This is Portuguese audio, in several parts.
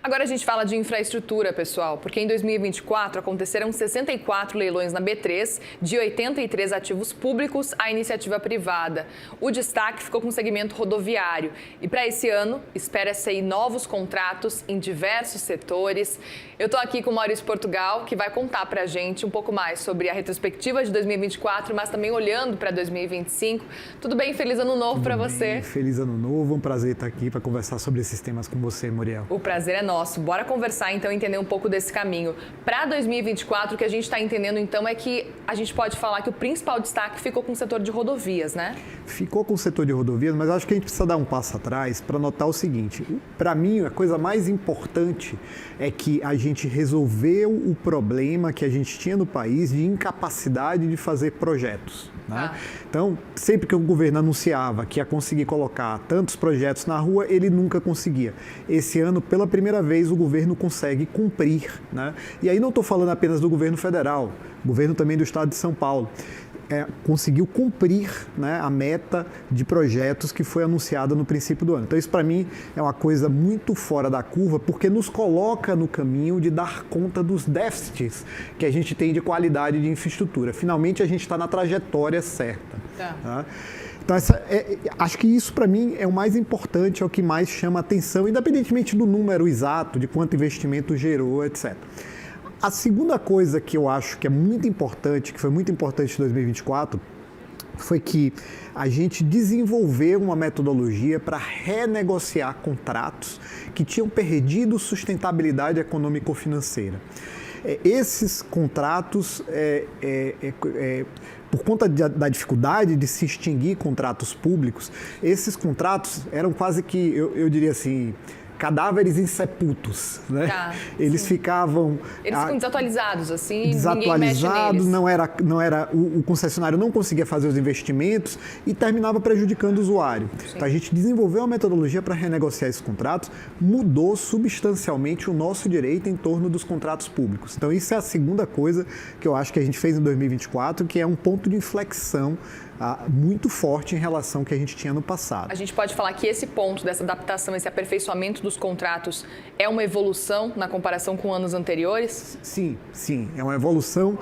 Agora a gente fala de infraestrutura, pessoal, porque em 2024 aconteceram 64 leilões na B3, de 83 ativos públicos à iniciativa privada. O destaque ficou com o segmento rodoviário. E para esse ano, espera-se aí novos contratos em diversos setores. Eu estou aqui com o Maurício Portugal, que vai contar para a gente um pouco mais sobre a retrospectiva de 2024, mas também olhando para 2025. Tudo bem? Feliz ano novo para você. Feliz ano novo, um prazer estar aqui para conversar sobre esses temas com você, Muriel. O prazer é nosso. Bora conversar então, entender um pouco desse caminho. Para 2024, o que a gente está entendendo então é que a gente pode falar que o principal destaque ficou com o setor de rodovias, né? Ficou com o setor de rodovias, mas acho que a gente precisa dar um passo atrás para notar o seguinte. Para mim, a coisa mais importante é que a gente resolveu o problema que a gente tinha no país de incapacidade de fazer projetos. Né? Então, sempre que o governo anunciava que ia conseguir colocar tantos projetos na rua, ele nunca conseguia. Esse ano, pela primeira vez, o governo consegue cumprir. Né? E aí não estou falando apenas do governo federal, governo também do estado de São Paulo. Conseguiu cumprir, né, a meta de projetos que foi anunciada no princípio do ano. Então isso para mim é uma coisa muito fora da curva, porque nos coloca no caminho de dar conta dos déficits que a gente tem de qualidade de infraestrutura. Finalmente a gente está na trajetória certa. Tá? Então, acho que isso, para mim, é o mais importante, é o que mais chama atenção, independentemente do número exato, de quanto investimento gerou, etc. A segunda coisa que eu acho que é muito importante, que foi muito importante em 2024, foi que a gente desenvolveu uma metodologia para renegociar contratos que tinham perdido sustentabilidade econômico-financeira. Esses contratos, por conta da dificuldade de se extinguir contratos públicos, esses contratos eram quase que, eu diria assim, cadáveres insepultos, né? Eles ficam desatualizados, assim, desatualizados, o concessionário não conseguia fazer os investimentos e terminava prejudicando o usuário. Então a gente desenvolveu uma metodologia para renegociar esses contratos, mudou substancialmente o nosso direito em torno dos contratos públicos. Então isso é a segunda coisa que eu acho que a gente fez em 2024, que é um ponto de inflexão muito forte em relação ao que a gente tinha no passado. A gente pode falar que esse ponto dessa adaptação, esse aperfeiçoamento dos contratos é uma evolução na comparação com anos anteriores? Sim, é uma evolução.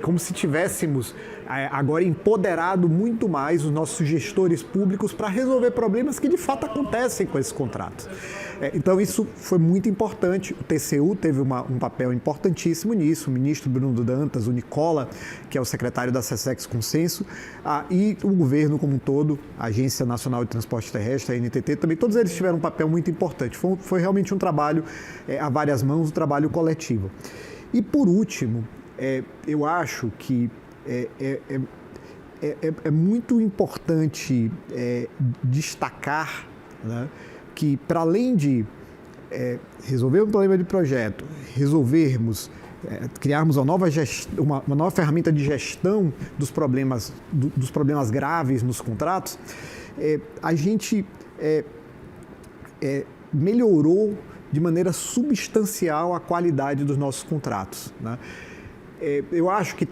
Como se tivéssemos agora empoderado muito mais os nossos gestores públicos para resolver problemas que de fato acontecem com esses contratos. Então isso foi muito importante. O TCU teve um papel importantíssimo nisso, o ministro Bruno Dantas, o Nicola, que é o secretário da SESEX Consenso, e o governo como um todo, a Agência Nacional de Transporte Terrestre, a ANTT, também, todos eles tiveram um papel muito importante. Foi realmente um trabalho a várias mãos, um trabalho coletivo. E por último, eu acho que é muito importante destacar, né, que para além de resolver um problema de projeto, criarmos uma nova ferramenta de gestão dos problemas graves nos contratos, a gente melhorou de maneira substancial a qualidade dos nossos contratos, né? Eu acho que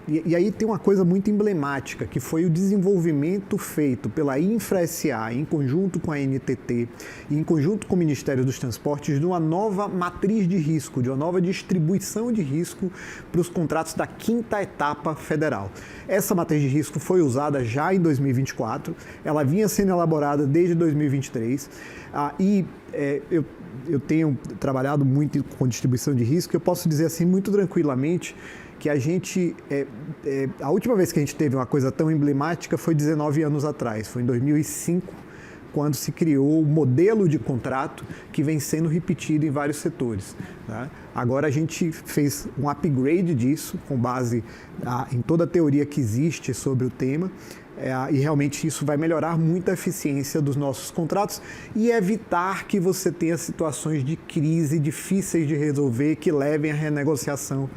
e aí tem uma coisa muito emblemática, que foi o desenvolvimento feito pela InfraSA, em conjunto com a ANTT e em conjunto com o Ministério dos Transportes, de uma nova matriz de risco, de uma nova distribuição de risco para os contratos da 5ª etapa federal. Essa matriz de risco foi usada já em 2024, ela vinha sendo elaborada desde 2023, eu tenho trabalhado muito com distribuição de risco, eu posso dizer assim muito tranquilamente que a gente, a última vez que a gente teve uma coisa tão emblemática foi 19 anos atrás, foi em 2005, quando se criou o modelo de contrato que vem sendo repetido em vários setores. Né? Agora a gente fez um upgrade disso, com base em toda a teoria que existe sobre o tema, e realmente isso vai melhorar muito a eficiência dos nossos contratos e evitar que você tenha situações de crise difíceis de resolver que levem à renegociação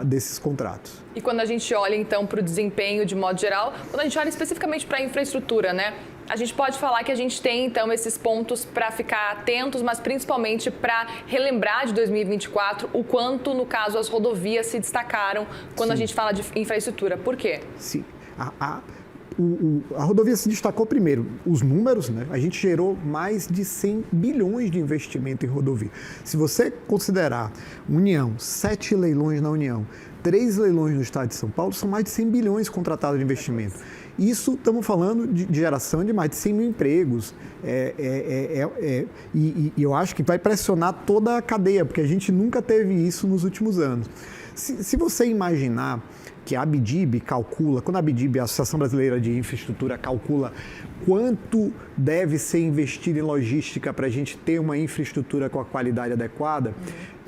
desses contratos. E quando a gente olha então para o desempenho de modo geral, quando a gente olha especificamente para a infraestrutura, né? A gente pode falar que a gente tem, então, esses pontos para ficar atentos, mas principalmente para relembrar de 2024 o quanto, no caso, as rodovias se destacaram quando a gente fala de infraestrutura. Por quê? Sim. a rodovia se destacou primeiro, os números, né? A gente gerou mais de 100 bilhões de investimento em rodovia. Se você considerar União, 7 leilões na União, 3 leilões no estado de São Paulo, são mais de 100 bilhões contratados de investimento. Isso, estamos falando de geração de mais de 100 mil empregos. E eu acho que vai pressionar toda a cadeia, porque a gente nunca teve isso nos últimos anos. Se você imaginar que a ABDIB calcula, quando a ABDIB, a Associação Brasileira de Infraestrutura, calcula quanto deve ser investido em logística para a gente ter uma infraestrutura com a qualidade adequada,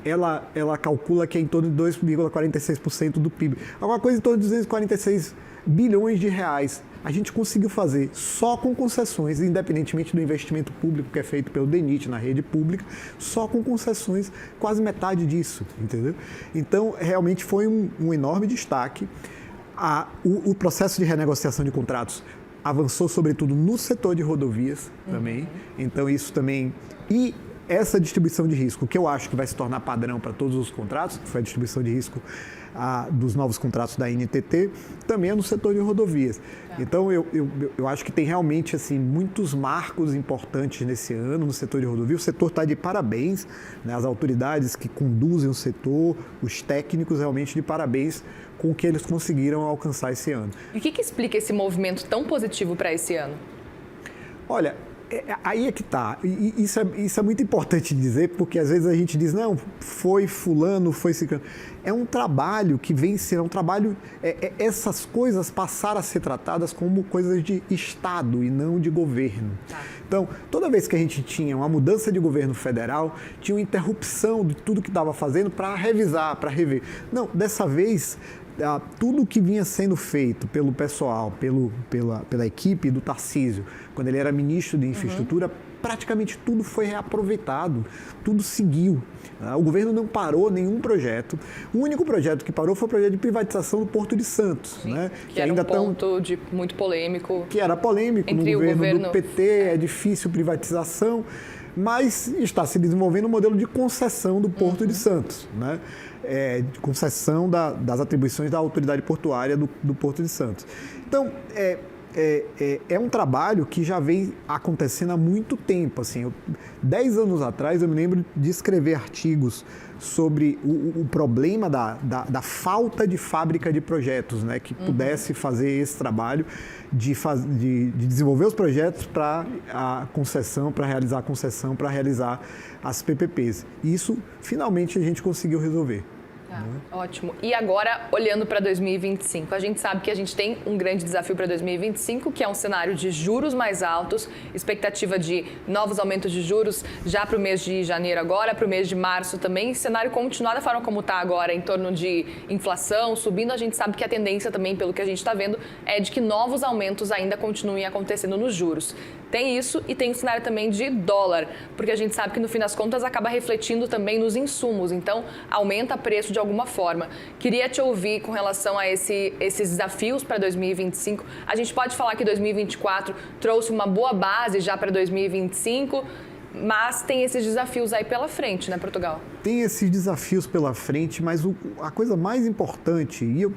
ela calcula que é em torno de 2,46% do PIB. Alguma coisa em torno de 246 bilhões de reais. A gente conseguiu fazer só com concessões, independentemente do investimento público que é feito pelo DENIT na rede pública, só com concessões, quase metade disso, entendeu? Então, realmente foi um enorme destaque. O processo de renegociação de contratos avançou, sobretudo, no setor de rodovias também. Então, isso também... E essa distribuição de risco, que eu acho que vai se tornar padrão para todos os contratos, que foi a distribuição de risco dos novos contratos da NTT, também é no setor de rodovias. Então, eu acho que tem realmente assim, muitos marcos importantes nesse ano no setor de rodovia. O setor está de parabéns, né? As autoridades que conduzem o setor, os técnicos realmente de parabéns com o que eles conseguiram alcançar esse ano. E o que explica esse movimento tão positivo para esse ano? Olha, aí é que está. Isso é muito importante dizer, porque às vezes a gente diz, não, foi fulano, foi ciclano. É um trabalho que vem sendo, essas coisas passaram a ser tratadas como coisas de Estado e não de governo. Tá. Então, toda vez que a gente tinha uma mudança de governo federal, tinha uma interrupção de tudo que estava fazendo para revisar, para rever. Não, dessa vez... tudo que vinha sendo feito pelo pessoal, pela equipe do Tarcísio, quando ele era ministro de Infraestrutura, praticamente tudo foi reaproveitado, tudo seguiu. O governo não parou nenhum projeto. O único projeto que parou foi o projeto de privatização do Porto de Santos. Sim, né? Que era ainda um ponto muito polêmico. Que era polêmico no governo do PT, é difícil privatização, mas está se desenvolvendo um modelo de concessão do Porto de Santos, né? De concessão das atribuições da autoridade portuária do Porto de Santos. Então, é um trabalho que já vem acontecendo há muito tempo. Assim, 10 anos atrás, eu me lembro de escrever artigos sobre o problema da falta de fábrica de projetos, né, que pudesse fazer esse trabalho de desenvolver os projetos para a concessão, para realizar a concessão, para realizar as PPPs. E isso, finalmente, a gente conseguiu resolver. Ótimo. E agora, olhando para 2025, a gente sabe que a gente tem um grande desafio para 2025, que é um cenário de juros mais altos, expectativa de novos aumentos de juros já para o mês de janeiro agora, para o mês de março também, cenário continuar da forma como está agora, em torno de inflação subindo, a gente sabe que a tendência também, pelo que a gente está vendo, é de que novos aumentos ainda continuem acontecendo nos juros. Tem isso e tem o cenário também de dólar, porque a gente sabe que no fim das contas acaba refletindo também nos insumos, então aumenta o preço de alguma forma. Queria te ouvir com relação a esses desafios para 2025. A gente pode falar que 2024 trouxe uma boa base já para 2025, mas tem esses desafios aí pela frente, né, Portugal? Tem esses desafios pela frente, mas a coisa mais importante, e eu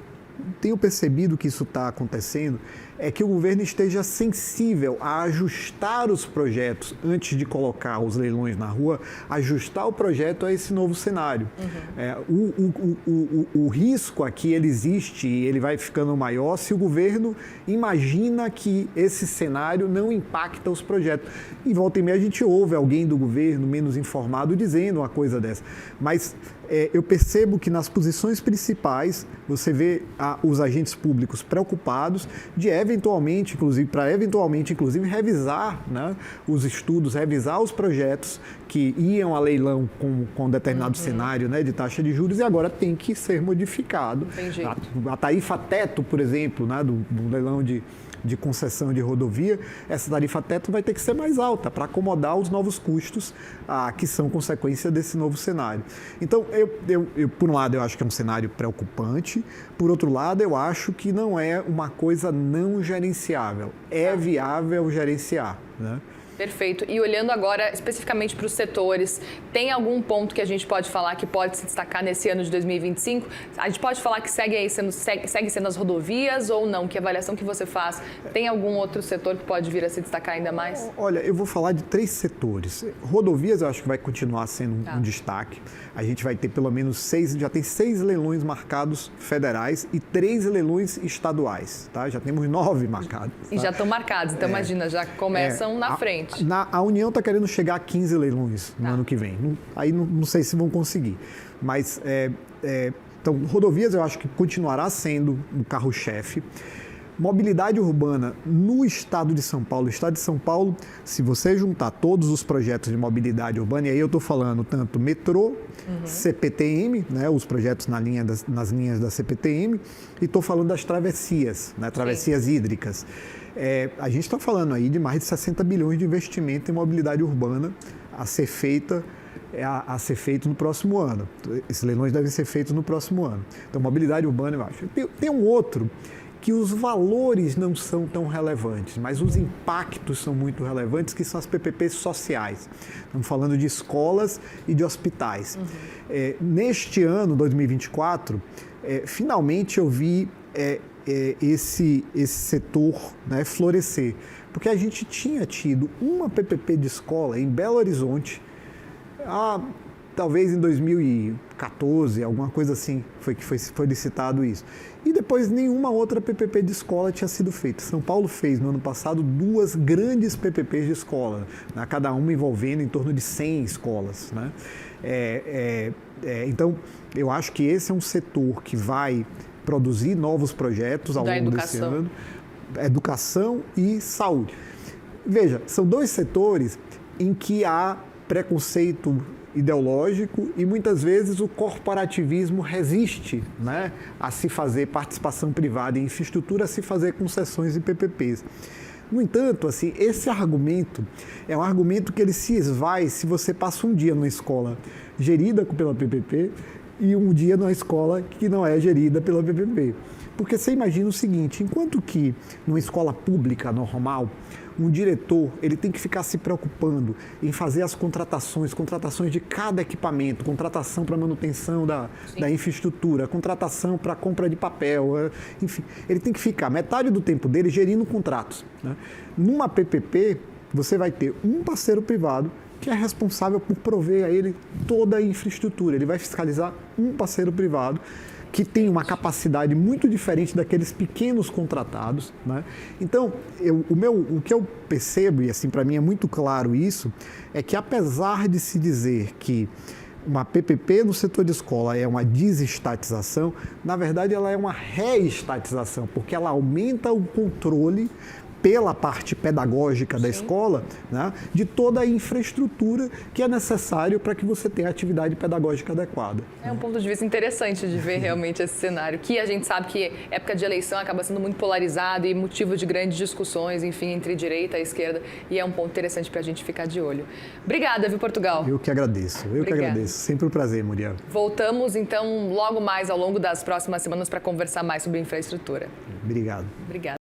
tenho percebido que isso está acontecendo, é que o governo esteja sensível a ajustar os projetos antes de colocar os leilões na rua, ajustar o projeto a esse novo cenário. O risco aqui, ele existe e ele vai ficando maior se o governo imagina que esse cenário não impacta os projetos. E volta e meia a gente ouve alguém do governo menos informado dizendo uma coisa dessa. Mas eu percebo que nas posições principais você vê os agentes públicos preocupados de eventualmente, inclusive, revisar, né, os estudos, revisar os projetos que iam a leilão com um determinado cenário, né, de taxa de juros e agora tem que ser modificado. A tarifa teto, por exemplo, né, do leilão de concessão de rodovia, essa tarifa teto vai ter que ser mais alta para acomodar os novos custos que são consequência desse novo cenário. Então, por um lado, eu acho que é um cenário preocupante, por outro lado, eu acho que não é uma coisa não gerenciável, é viável gerenciar, né? Perfeito. E olhando agora especificamente para os setores, tem algum ponto que a gente pode falar que pode se destacar nesse ano de 2025? A gente pode falar que segue sendo as rodovias ou não? Que avaliação que você faz? Tem algum outro setor que pode vir a se destacar ainda mais? Olha, eu vou falar de 3 setores. Rodovias eu acho que vai continuar sendo um destaque. A gente vai ter pelo menos 6, já tem 6 leilões marcados federais e 3 leilões estaduais, tá? Já temos 9 marcados. E já estão marcados, então imagina, já começam na frente. A União está querendo chegar a 15 leilões no ano que vem. Aí não sei se vão conseguir. Mas, então, rodovias eu acho que continuará sendo o carro-chefe. Mobilidade urbana no estado de São Paulo. O estado de São Paulo, se você juntar todos os projetos de mobilidade urbana, e aí eu estou falando tanto metrô, CPTM, né, os projetos nas linhas da CPTM, e estou falando das travessias, né, travessias hídricas. A gente está falando aí de mais de 60 bilhões de investimento em mobilidade urbana a ser feito no próximo ano. Esses leilões devem ser feitos no próximo ano. Então, mobilidade urbana, eu acho. Tem um outro que os valores não são tão relevantes, mas os impactos são muito relevantes, que são as PPPs sociais. Estamos falando de escolas e de hospitais. Neste ano, 2024, finalmente eu vi esse setor, né, florescer, porque a gente tinha tido uma PPP de escola em Belo Horizonte, talvez em 2014, alguma coisa assim, foi licitado isso. E depois nenhuma outra PPP de escola tinha sido feita. São Paulo fez, no ano passado, 2 grandes PPPs de escola, né, cada uma envolvendo em torno de 100 escolas. Né? Então, eu acho que esse é um setor que vai produzir novos projetos ao longo desse ano. Educação e saúde. Veja, são 2 setores em que há preconceito ideológico e muitas vezes o corporativismo resiste, né, a se fazer participação privada em infraestrutura, a se fazer concessões e PPPs. No entanto, assim, esse argumento é um argumento que ele se esvai se você passa um dia numa escola gerida pela PPP e um dia numa escola que não é gerida pela PPP. Porque você imagina o seguinte, enquanto que numa escola pública normal, um diretor ele tem que ficar se preocupando em fazer as contratações de cada equipamento, contratação para manutenção da infraestrutura, contratação para compra de papel, enfim, ele tem que ficar metade do tempo dele gerindo contratos. Né? Numa PPP, você vai ter um parceiro privado que é responsável por prover a ele toda a infraestrutura. Ele vai fiscalizar um parceiro privado que tem uma capacidade muito diferente daqueles pequenos contratados. Né? Então, o que eu percebo, e assim para mim é muito claro isso, é que apesar de se dizer que uma PPP no setor de escola é uma desestatização, na verdade ela é uma reestatização, porque ela aumenta o controle pela parte pedagógica da escola, né, de toda a infraestrutura que é necessário para que você tenha atividade pedagógica adequada. É um ponto de vista interessante de ver realmente esse cenário, que a gente sabe que época de eleição acaba sendo muito polarizado e motivo de grandes discussões, enfim, entre direita e esquerda, e é um ponto interessante para a gente ficar de olho. Obrigada, viu, Portugal? Eu que agradeço, que agradeço. Sempre um prazer, Muriel. Voltamos, então, logo mais ao longo das próximas semanas para conversar mais sobre infraestrutura. Obrigado. Obrigada.